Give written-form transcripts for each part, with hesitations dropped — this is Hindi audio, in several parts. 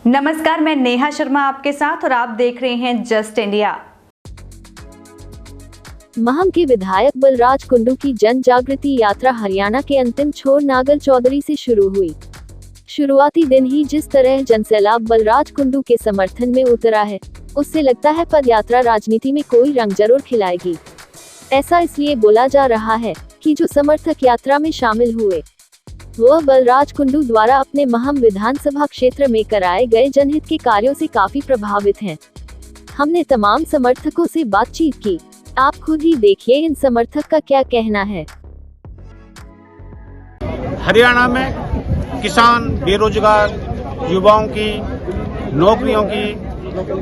नमस्कार, मैं नेहा शर्मा आपके साथ और आप देख रहे हैं जस्ट इंडिया। महम के विधायक बलराज कुंडू की जन जागृति यात्रा हरियाणा के अंतिम छोर नागल चौधरी से शुरू हुई। शुरुआती दिन ही जिस तरह जनसैलाब बलराज कुंडू के समर्थन में उतरा है, उससे लगता है पदयात्रा राजनीति में कोई रंग जरूर खिलाएगी। ऐसा इसलिए बोला जा रहा है कि जो समर्थक यात्रा में शामिल हुए वह बलराज कुंडू द्वारा अपने महम विधानसभा क्षेत्र में कराए गए जनहित के कार्यों से काफी प्रभावित हैं। हमने तमाम समर्थकों से बातचीत की, आप खुद ही देखिए इन समर्थक का क्या कहना है। हरियाणा में किसान, बेरोजगार, युवाओं की नौकरियों की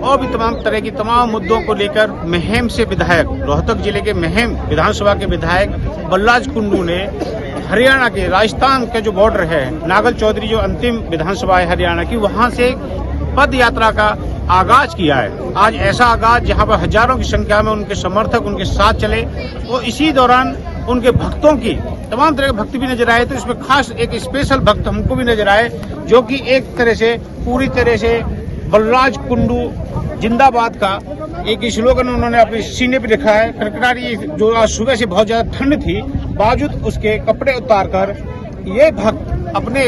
और भी तमाम तरह की तमाम मुद्दों को लेकर महम से विधायक, रोहतक जिले के महम विधानसभा के विधायक बलराज कुंडू ने हरियाणा के राजस्थान के जो बॉर्डर है नागल चौधरी, जो अंतिम विधानसभा है हरियाणा की, वहां से पद यात्रा का आगाज किया है। आज ऐसा आगाज जहां पर हजारों की संख्या में उनके समर्थक उनके साथ चले और इसी दौरान उनके भक्तों की तमाम तरह के भक्त भी नजर आए। तो इसमें खास एक स्पेशल भक्त हमको भी नजर आए, जो कि एक तरह से पूरी तरह से बलराज कुंडू जिंदाबाद का एक स्लोगन उन्होंने अपने सीने पे लिखा है। कड़कड़ारी जो आज सुबह से बहुत ज्यादा ठंड थी, बावजूद उसके कपड़े उतारकर ये भक्त अपने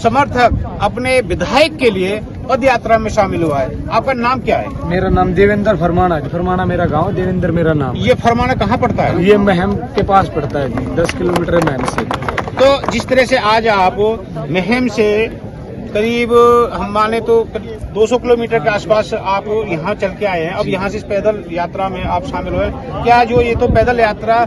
समर्थक, अपने विधायक के लिए पद यात्रा में शामिल हुआ है। आपका नाम क्या है? मेरा नाम देवेंद्र फरमाना है। फरमाना मेरा गांव, देवेंद्र मेरा नाम। ये फरमाना कहाँ पड़ता है? ये महम के पास पड़ता है जी, 10 किलोमीटर महम से। तो जिस तरह से आज आप महम से करीब हम माने तो 200 किलोमीटर के आसपास आप यहाँ चल के आए हैं, अब यहाँ से इस पैदल यात्रा में आप शामिल हुए, क्या जो ये तो पैदल यात्रा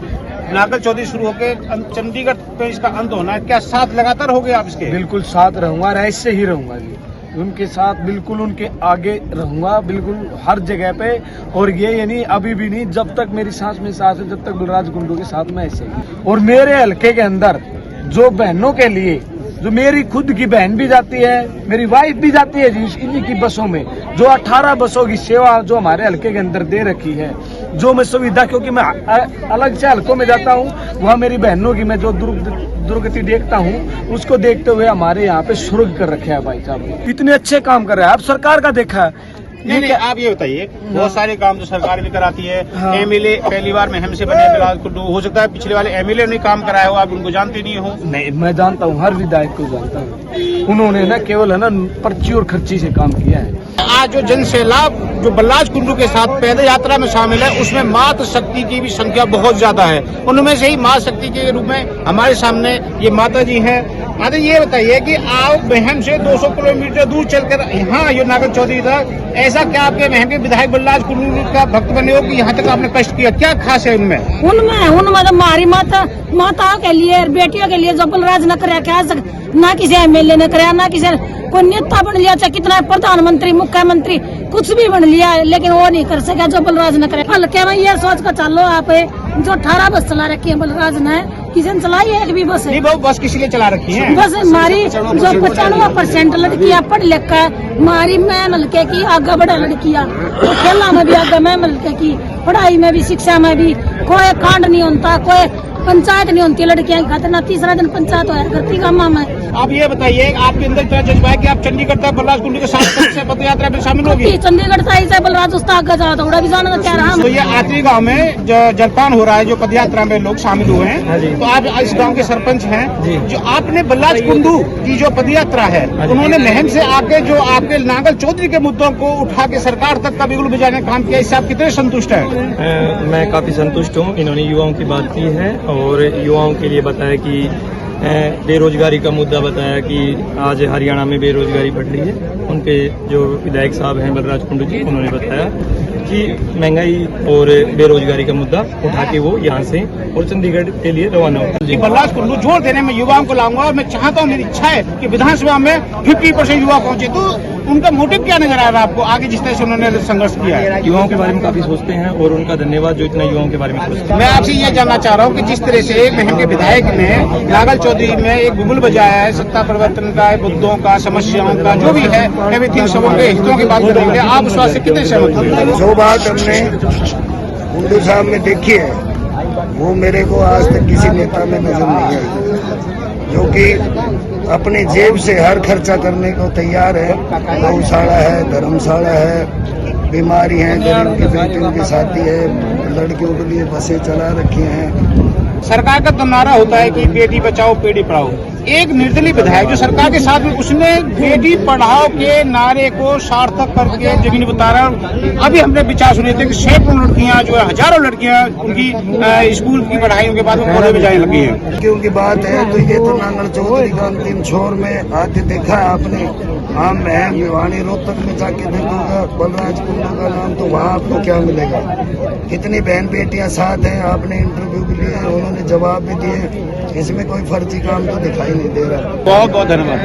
नागल चौधरी शुरू होकर चंडीगढ़ पे इसका अंत होना है, क्या साथ लगातार हो गए आप इसके? बिल्कुल साथ रहूंगा और ऐसे ही रहूंगा जी, उनके साथ बिल्कुल उनके आगे रहूंगा, बिल्कुल हर जगह पे। और ये यानी अभी भी नहीं, जब तक मेरी सांस में सांस है, जब तक बलराज कुंडू के साथ में ऐसे ही। और मेरे हल्के के अंदर जो बहनों के लिए, जो मेरी खुद की बहन भी जाती है, मेरी वाइफ भी जाती है जी इन्हीं की बसों में, जो 18 बसों की सेवा जो हमारे हल्के के अंदर दे रखी है, जो मैं सुविधा, क्योंकि मैं अलग से हल्कों में जाता हूँ, वहाँ मेरी बहनों की मैं जो दुर्गति देखता हूँ, उसको देखते हुए हमारे यहाँ पे स्वर्ग कर रखे है भाई साहब। इतने अच्छे काम कर रहे हैं। आप सरकार का देखा है? नहीं, आप ये बताइए, बहुत सारे काम तो सरकार भी कराती है। हाँ। एमएलए पहली बार महम से बने बलराज कुंडू, हो सकता है पिछले वाले एमएलए ने काम कराया हो, आप उनको जानते नहीं हो? नहीं, मैं जानता हूँ, हर विधायक को जानता हूँ। उन्होंने ना केवल है ना पर्ची और खर्ची से काम किया है। आज जो जनसैलाब जो बलराज कुंडू के साथ पैदल यात्रा में शामिल है, उसमें मातृ शक्ति की भी संख्या बहुत ज्यादा है। उनमें से ही माँ शक्ति के रूप में हमारे सामने ये माता जी हैं। माता, ये बताइए कि आप महम से 200 किलोमीटर दूर चलकर यहाँ ये नागल चौधरी था, ऐसा क्या आपके महम के विधायक बलराज कुंडू का भक्त बने हो कि यहाँ तक आपने कष्ट किया? क्या खास है उनमें? उनमें तो हमारी माताओं के लिए, बेटियों के लिए जो बलराज न करे, क्या ना किसी एमएलए ने कराया, ना किसी कोई नेता बन लिया, चाहे कितना प्रधानमंत्री, मुख्यमंत्री कुछ भी बन लिया, लेकिन वो नहीं कर सका जो बलराज न करे। हल्के में ये सोच कर चलो आप, जो 18 बस चला रखी है बलराज ने, किसी ने चलाई है एक भी बस? नहीं, वो बस किसी ने चला रखी है। बस हमारी जो 95% लड़कियां पढ़ लिख कर, हमारी मैं हल्के की आगे बढ़ा लड़कियां, तो खेला में भी आगे मैं हल्के की, पढ़ाई में भी, शिक्षा में भी कोई कांड नहीं होता, कोई पंचायत नहीं होती लड़कियां खाते, ना तीसरा दिन पंचायत होया करती गामा में। आप ये बताइए, आपके अंदर क्या जज्बा है कि आप चंडीगढ़ तक बलराज कुंडू के साथ पद यात्रा में शामिल होगी? चंडीगढ़ से बलराज उस आगे जा थोड़ा भी जाना चाह रहा हूँ। तो ये आखिरी गांव में जो जलपान हो रहा है, जो पद यात्रा में लोग शामिल हुए हैं, तो आप इस गांव के सरपंच हैं, जो आपने बलराज कुंडू की जो पद यात्रा है, उन्होंने महम से आके जो आपके नागल चौधरी के मुद्दों को उठा के सरकार तक का बिगुल बजाने का काम किया, इससे आप कितने संतुष्ट हैं? मैं काफी संतुष्ट हूँ। इन्होंने युवाओं की बात की है और युवाओं के लिए बताया कि बेरोजगारी का मुद्दा बताया कि आज हरियाणा में बेरोजगारी बढ़ रही है। उनके जो विधायक साहब हैं बलराज कुंडू जी, उन्होंने बताया कि महंगाई और बेरोजगारी का मुद्दा उठा के वो यहाँ से और चंडीगढ़ के लिए रवाना हो। बलराज कुंडू जोर देने में युवाओं को लाऊंगा और मैं चाहता हूँ, मेरी इच्छा है कि विधानसभा में 50% युवा पहुंचे। तो उनका मोटिव क्या नजर आ रहा है आपको आगे, जिस तरह से उन्होंने संघर्ष किया है? युवाओं के बारे में काफी सोचते हैं और उनका धन्यवाद जो इतना युवाओं के बारे में सोचते हैं। मैं आपसे ये जानना चाह रहा हूँ कि जिस तरह से महम के विधायक ने नागल चौधरी में एक बिगुल बजाया है सत्ता परिवर्तन का, मुद्दों का, समस्याओं का, जो भी है एवरीथिंग, सबों के हितों की बात करेंगे, आप उस बात से कितने सहमत हैं? जो बात हमने कुंडू साहब ने देखी है, वो मेरे को आज तक किसी नेता में नजर नहीं आई, जो कि अपनी जेब से हर खर्चा करने को तैयार है। गौशाला है, धर्मशाला है, बीमारी है, गरीब की बेटियों की शादी है, लड़कियों के लिए बसें चला रखी हैं। सरकार का तो नारा होता है कि बेटी बचाओ बेटी पढ़ाओ। एक निर्दलीय विधायक जो सरकार के साथ में, उसने बेटी पढ़ाओ के नारे को सार्थक करके जमीन उतारा। अभी हमने विचार सुने थे कि सैकड़ों लड़कियां जो है, हजारों लड़कियां उनकी स्कूल की पढ़ाइयों के बाद में कॉलेज में जाने लगी हैं। क्योंकि बात है तो ये तो नांगल चौधरी का अंतिम छोर में आते देखा है आपने। आम में भिवानी रोहतक में जाके देखोगा बलराज कुंडू का नाम, तो वहाँ आपको क्या मिलेगा। कितनी बहन बेटियां साथ हैं, आपने इंटरव्यू के लिए उन्होंने जवाब भी दिए। इसमें कोई फर्जी काम तो दिखाई नहीं दे रहा। बहुत बहुत धन्यवाद।